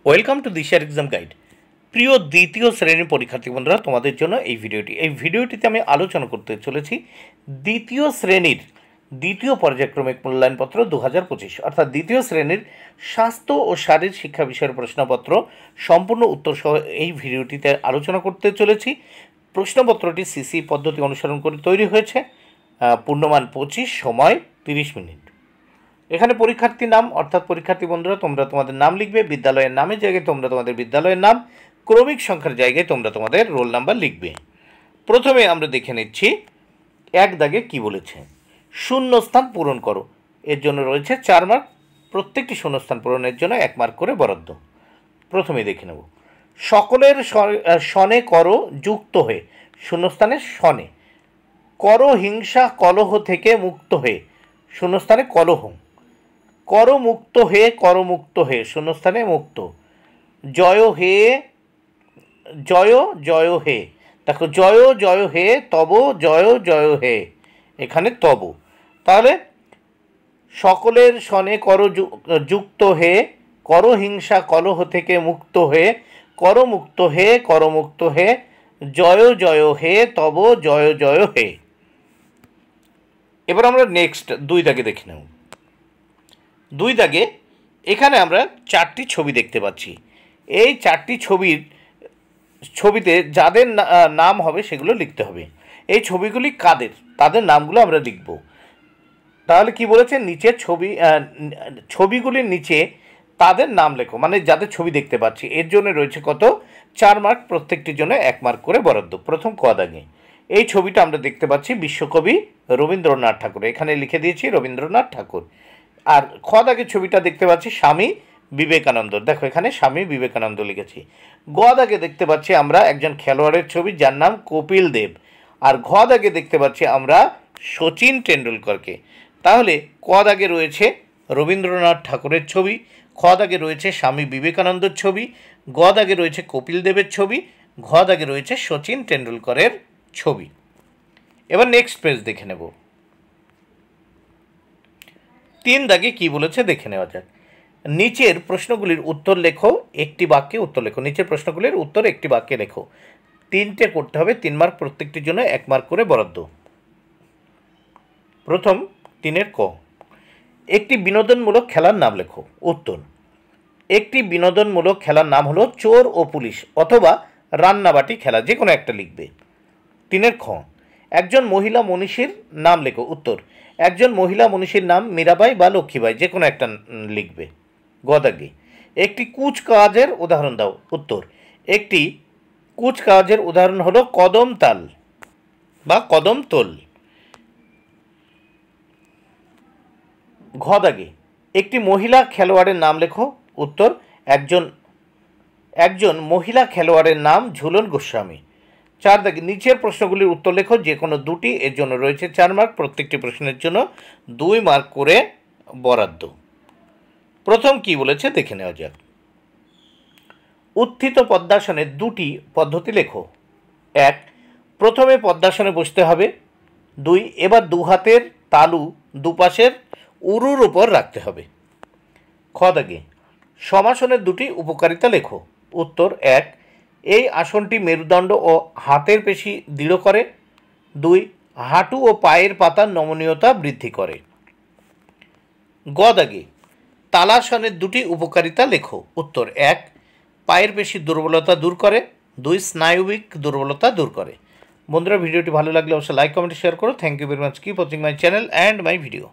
Welcome to দিশার exam guide. প্রিয় দ্বিতীয় শ্রেণীর পরীক্ষার্থী বন্ধুরা, তোমাদের জন্য এই ভিডিওটিতে আমি আলোচনা করতে চলেছি দ্বিতীয় শ্রেণীর দ্বিতীয় পর্যায়ক্রমিক মূল্যায়নপত্র 2025, অর্থাৎ দ্বিতীয় শ্রেণীর স্বাস্থ্য ও শারীরিক শিক্ষা বিষয়ের প্রশ্নপত্র সম্পূর্ণ উত্তর সহ এই ভিডিওটিতে আলোচনা করতে চলেছি। প্রশ্নপত্রটি সিসি পদ্ধতি অনুসরণ করে তৈরি হয়েছে। পূর্ণমান 25, সময় 30 মিনিট। এখানে পরীক্ষার্থীর নাম, অর্থাৎ পরীক্ষার্থী বন্ধুরা তোমরা তোমাদের নাম লিখবে, বিদ্যালয়ের নামের জায়গায় তোমরা তোমাদের বিদ্যালয়ের নাম, ক্রমিক সংখ্যার জায়গায় তোমরা তোমাদের রোল নাম্বার লিখবে। প্রথমে আমরা দেখে নিচ্ছি এক দাগে কি বলেছে। শূন্যস্থান পূরণ করো, এর জন্য রয়েছে 4 মার্ক, প্রত্যেকটি শূন্যস্থান পূরণের জন্য 1 মার্ক করে বরাদ্দ। প্রথমে দেখে নেব, সকলের সনে করো যুক্ত হয়ে, শূন্যস্থানে সনে, করো হিংসা কলহ থেকে মুক্ত হয়ে, শূন্যস্থানে কলহ, করমুক্ত হয়ে শূন্যস্থানে মুক্ত, জয় হে জয় হে, দেখো জয় হে তব, জয় হে, এখানে তব। তাহলে সকলের সনে যুক্ত হে, করহিংসা কলহ থেকে মুক্ত হয়ে, করমুক্ত হে, জয় হে তব, জয় হে। এবার আমরা নেক্সট 2 দাগে দেখে নেব। 2 দাগে এখানে আমরা 4টি ছবি দেখতে পাচ্ছি। এই 4টি ছবিতে যাদের নাম হবে সেগুলো লিখতে হবে। এই ছবিগুলি কাদের, তাদের নামগুলো আমরা লিখব। তাহলে কি বলেছে, নিচের ছবিগুলির নিচে তাদের নাম লেখো, মানে যাদের ছবি দেখতে পাচ্ছি। এর জন্য রয়েছে কত, 4 মার্ক, প্রত্যেকটির জন্য 1 মার্ক করে বরাদ্দ। প্রথম ক দাগে এই ছবিটা আমরা দেখতে পাচ্ছি বিশ্বকবি রবীন্দ্রনাথ ঠাকুর, এখানে লিখে দিয়েছি রবীন্দ্রনাথ ঠাকুর। আর খ দাগের ছবিটা দেখতে পাচ্ছি স্বামী বিবেকানন্দ, দেখো এখানে স্বামী বিবেকানন্দ লিখেছি। গ দাগে দেখতে পাচ্ছি আমরা একজন খেলোয়াড়ের ছবি যার নাম কপিল দেব। আর ঘ দাগে দেখতে পাচ্ছি আমরা শচীন টেন্ডুলকরকে। তাহলে ক দাগে রয়েছে রবীন্দ্রনাথ ঠাকুরের ছবি, খ দাগে রয়েছে স্বামী বিবেকানন্দের ছবি, গ দাগে রয়েছে কপিল দেবের ছবি, ঘ দাগে রয়েছে শচীন টেন্ডুলকরের ছবি। এবার নেক্সট পেজ দেখে নেব। 3 দাগে কি বলেছে দেখে নেওয়া যাক। নিচের প্রশ্নগুলির উত্তর লেখো, একটি বাক্যে উত্তর লেখো। নিচের প্রশ্নগুলির উত্তর একটি বাক্যে লেখো। 3টে করতে হবে, 3 মার্ক, প্রত্যেকটির জন্য 1 মার্ক করে বরাদ্দ। প্রথম 3-এর ক, একটি বিনোদনমূলক খেলার নাম লেখো। উত্তর, একটি বিনোদনমূলক খেলার নাম হলো চোর ও পুলিশ অথবা রান্নাবাটি খেলা, যে কোনো একটা লিখবে। 3-এর খ, একজন মহিলা মনীষীর নাম লেখো। উত্তর, একজন মহিলা মনীষীর নাম মীরাবাই বা লক্ষ্মীবাই, যে কোনো একটা লিখবে। গ দাগে, একটি কুচকাওয়াজের উদাহরণ দাও। উত্তর, একটি কুচকাওয়াজের উদাহরণ হলো কদম তাল বা কদম তোল। ঘ দাগে, একটি মহিলা খেলোয়াড়ের নাম লেখো। উত্তর, একজন মহিলা খেলোয়াড়ের নাম ঝুলন গোস্বামী। 4 দাগে, নিচের প্রশ্নগুলির উত্তর লেখো, যে কোনো 2টি, এর জন্য রয়েছে 4 মার্ক, প্রত্যেকটি প্রশ্নের জন্য 2 মার্ক করে বরাদ্দ। প্রথম কি বলেছে দেখে নেওয়া যাক। উত্থিত পদ্মাসনের 2টি পদ্ধতি লেখো। 1, প্রথমে পদ্মাসনে বসতে হবে। 2, এবার 2 হাতের তালু দুপাশের উরুর উপর রাখতে হবে। খ দাগে, সমাসনের 2টি উপকারিতা লেখো। উত্তর, 1, এই আসনটি মেরুদণ্ড ও হাতের পেশি দৃঢ় করে। 2, হাঁটু ও পায়ের পাতার নমনীয়তা বৃদ্ধি করে। গ দাগে, তালাসনের 2টি উপকারিতা লেখো। উত্তর, 1, পায়ের পেশির দুর্বলতা দূর করে। 2, স্নায়ুবিক দুর্বলতা দূর করে। বন্ধুরা, ভিডিওটি ভালো লাগলে অবশ্যই লাইক, কমেন্ট, শেয়ার করো। Thank you very much. Keep watching my channel and my video.